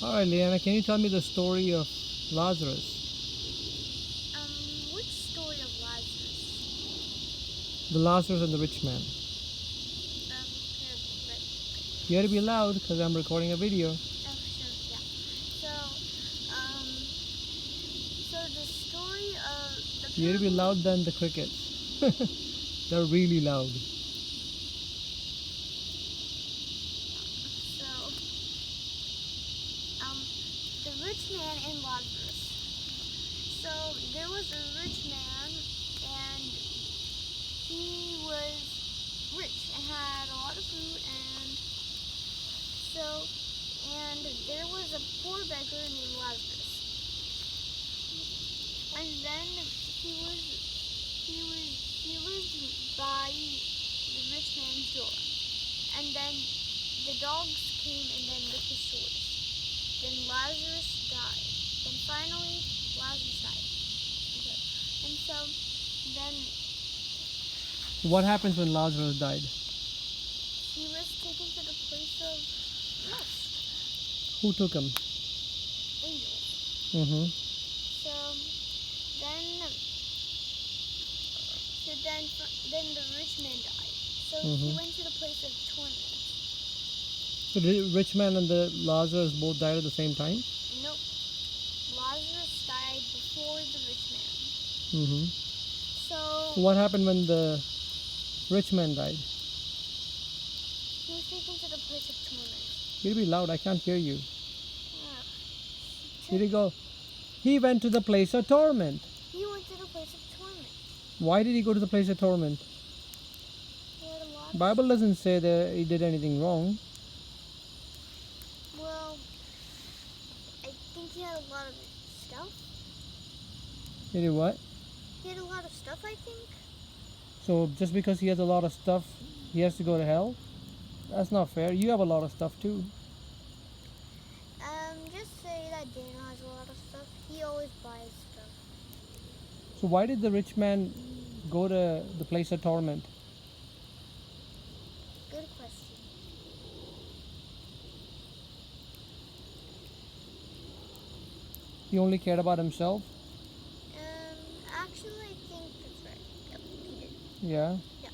All right, Leanna, can you tell me the story of Lazarus? Which story of Lazarus? The Lazarus and the rich man. Here, right. You have to be loud because I'm recording a video. Oh, sure, yeah. So the story of the You have to be parable. loud than the crickets. They're really loud. So, the rich man and Lazarus. So there was a rich man, and he was rich and had a lot of food, and there was a poor beggar named Lazarus, and then he lived by the rich man's door, and then the dogs came and then licked his sores. Then Lazarus died. Then finally Lazarus died. Okay. And so then What happens when Lazarus died? he was taken to the place of rest. Who took him? Angels. Mm-hmm. So then the rich man died. So he went to the place of torment. So the rich man and the Lazarus both died at the same time? Nope. Lazarus died before the rich man. Mm-hmm. So What happened when the rich man died? he was taken to the place of torment. You have to be loud. I can't hear you. Yeah. Here you go. He went to the place of torment. He went to the place of torment. Why did he go to the place of torment? He had a lot. Bible doesn't say that he did anything wrong. Well, I think he had a lot of stuff. He did what? He had a lot of stuff, I think. So just because he has a lot of stuff, he has to go to hell? That's not fair. You have a lot of stuff too. Just say that Dana has a lot of stuff. He always buys stuff. So why did the rich man go to the place of torment? Good question. He only cared about himself? Actually, I think that's right. Yep, he did. Yeah. Yeah.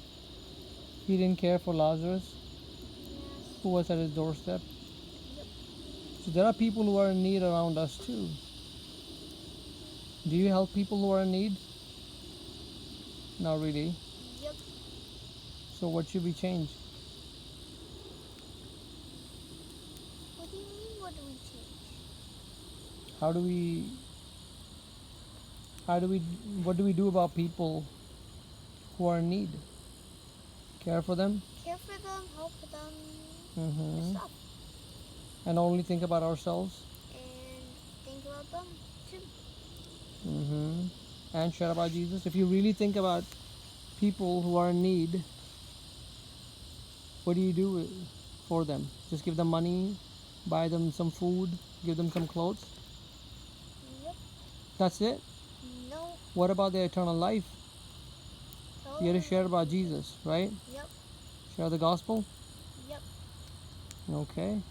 He didn't care for Lazarus, Yes. who was at his doorstep. Yep. So there are people who are in need around us too. Do you help people who are in need? Not really. Yep. So what should we change? What do you mean? What do we change? What do we do about people who are in need? Care for them? Care for them, help them, Mm-hmm. stuff, And only think about ourselves? and think about them too. Mm-hmm. And share about Jesus? If you really think about people who are in need, what do you do for them? Just give them money, buy them some food, give them some clothes? Yep. That's it? No. What about their eternal life? Tell You have to them. share about Jesus, right? Yep. Share the gospel? Yep. Okay.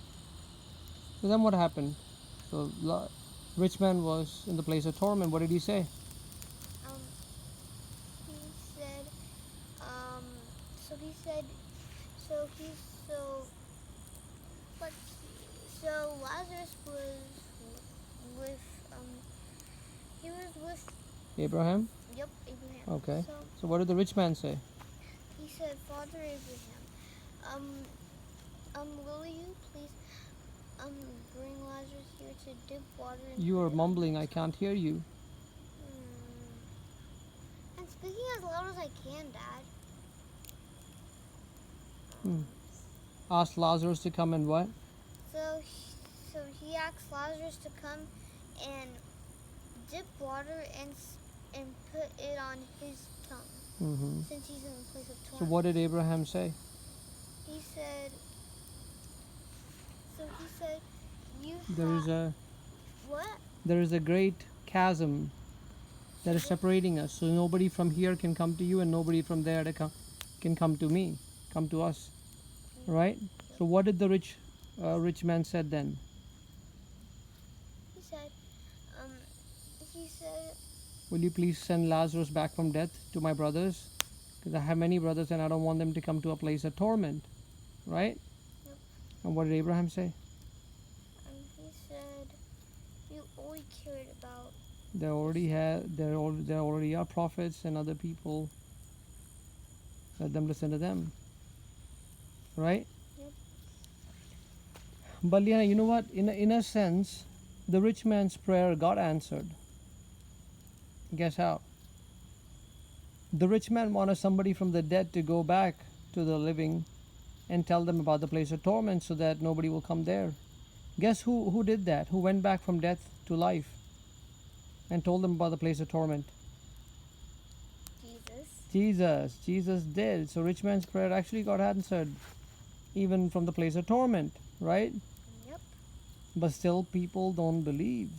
So then what happened? So rich man was in the place of torment. What did he say? He said, so he said, so he's so, let's see, so Lazarus was with, he was with, Abraham? yep, Abraham. Okay. So So what did the rich man say? he said, Father Abraham, will you please, bring Lazarus here to dip water in. You are mumbling. I can't hear you. I'm speaking as loud as I can, Dad. Asked Lazarus to come and what? So he asked Lazarus to come and dip water and put it on his tongue, Mm-hmm. since he's in the place of So torment. what did Abraham say? He said. So he said, you. What? There is a great chasm that is separating us. So nobody from here can come to you, and nobody from there can come to me, come to us, right? So what did the rich man said then? he said, Will you please send Lazarus back from death to my brothers? Because I have many brothers and I don't want them to come to a place of torment. Right? Yep. And what did Abraham say? And he said, you only cared about. There already are prophets and other people. Let them listen to them. Right? Yep. But yeah, you know what? In a sense, the rich man's prayer got answered. Guess how? The rich man wanted somebody from the dead to go back to the living and tell them about the place of torment so that nobody will come there. Guess who did that? Who went back from death to life and told them about the place of torment? Jesus did. So rich man's prayer actually got answered, even from the place of torment, right? Yep. But still people don't believe.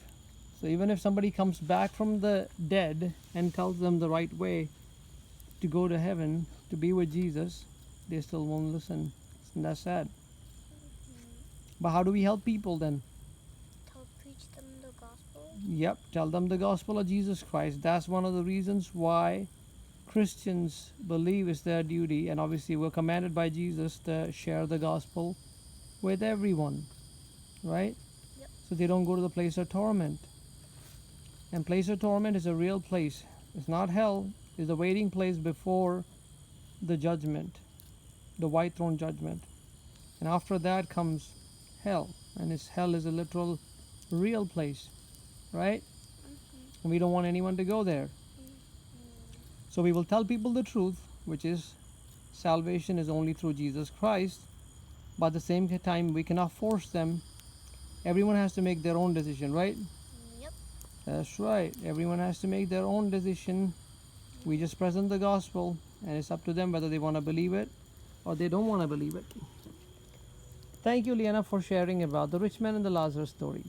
So even if somebody comes back from the dead and tells them the right way to go to heaven, to be with Jesus, they still won't listen. Isn't that sad? But how do we help people then? Preach them the gospel. Yep, tell them the gospel of Jesus Christ. That's one of the reasons why Christians believe it's their duty, and obviously we're commanded by Jesus to share the gospel with everyone, right? Yep. So they don't go to the place of torment. And place of torment is a real place. It's not hell. It's a waiting place before the judgment, the white throne judgment. And after that comes hell. And hell is a literal real place, right? And we don't want anyone to go there. So we will tell people the truth, which is salvation is only through Jesus Christ. But at the same time, we cannot force them. Everyone has to make their own decision, right? Yep. That's right. Everyone has to make their own decision. We just present the gospel, and it's up to them whether they want to believe it or they don't want to believe it. Thank you, Liana, for sharing about the rich man and the Lazarus story.